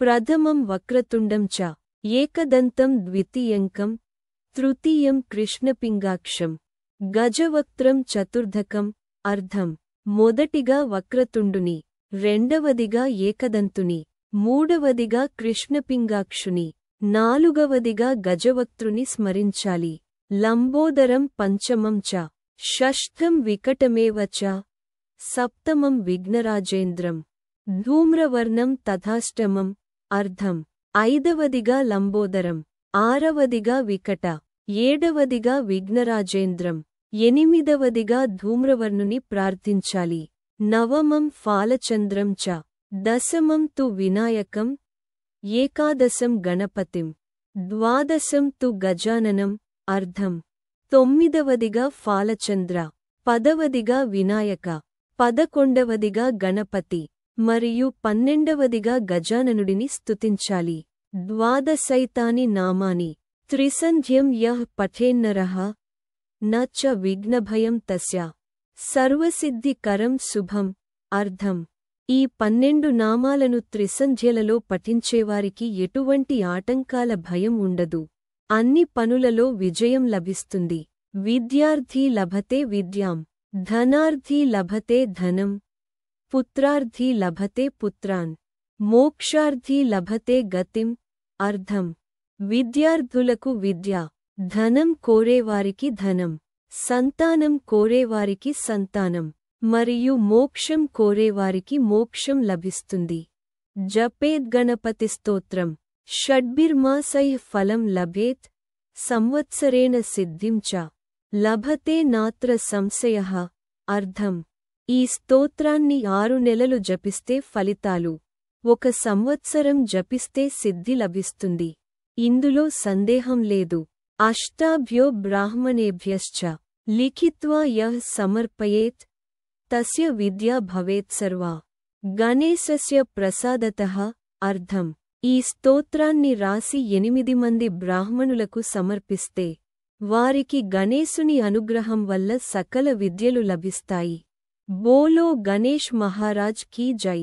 ప్రథమం వక్రతుండం చ ఏకదంతం ద్వితీయంకం తృతీయం కృష్ణపింగాక్షం గజవక్త్రం చతుర్ధకం అర్ధం మొదటిగా వక్రతుండుని, రెండవదిగా ఏకదంతుని, మూడవదిగా కృష్ణపింగాక్షుని, నాలుగవదిగా గజవక్త్రుని స్మరించాలి. లంబోదరం పంచమం చ షష్ఠం వికటమేవ చ సప్తమం విఘ్నరాజేంద్రం ధూమ్రవర్ణం తథాష్టమం అర్ధం ఐదవదిగా లంబోదరం, ఆరవదిగా వికట, ఏడవదిగా విఘ్నరాజేంద్రం, ఎనిమిదవదిగా ధూమ్రవర్ణుని ప్రార్థించాలి. నవమం ఫాలచంద్రం చ దశమం తు వినాయకం ఏకాదశం గణపతిం ద్వాదశం తు గజాననం అర్ధం తొమ్మిదవదిగా ఫాలచంద్ర, పదవదిగా వినాయక, పదకొండవదిగా గణపతి మరియు పన్నెండవదిగా గజాననుడిని స్తుతించాలి. ద్వాదశైతాని నామాని త్రిసంధ్యం యః పఠేన్నరః న చ విఘ్నభయం తస్య సర్వసిద్ధికరం శుభం అర్ధం ఈ 12 నామాలను త్రిసంధ్యలలో పఠించేవారికి ఎటువంటి ఆటంకాల భయం ఉండదు. అన్ని పనులలో విజయం లభిస్తుంది. విద్యార్థి లభతే విద్యాం, ధనార్థి లభతే ధనం, పుత్రార్థి లభతే పుత్రాన్, మోక్షార్థి లభతే గతిం అర్ధం విద్యార్థులకు విద్య, ధనం కోరేవారికి ధనం, సంతానం కోరేవారికి సంతానం మరియు మోక్షం కోరేవారికి మోక్షం లభిస్తుంది. జపేద్గణపతి స్తోత్రం షడ్భిర్మాసైః ఫలం లభేత్ సంవత్సరేణ సిద్ధిం చ లభతే నాత్ర సంశయః అర్ధం ఈ స్తోత్రాన్ని 6 నెలలు జపిస్తే ఫలితాలు, 1 సంవత్సరం జపిస్తే సిద్ధి లభిస్తుంది. ఇందులో సందేహం లేదు. అష్టాభ్యో బ్రాహ్మణేభ్యశ్చ లిఖిత్వా యః సమర్పయేత్ తస్య విద్యా భవేత్ సర్వా గణేశస్య ప్రసాదతః అర్ధం ఈ స్తోత్రాన్ని రాసి 8 మంది బ్రాహ్మణులకు సమర్పిస్తే వారికి గణేశుని అనుగ్రహం వల్ల సకల విద్యలు లభిస్తాయి. బోలో గణేష్ మహారాజ్ కీ జై.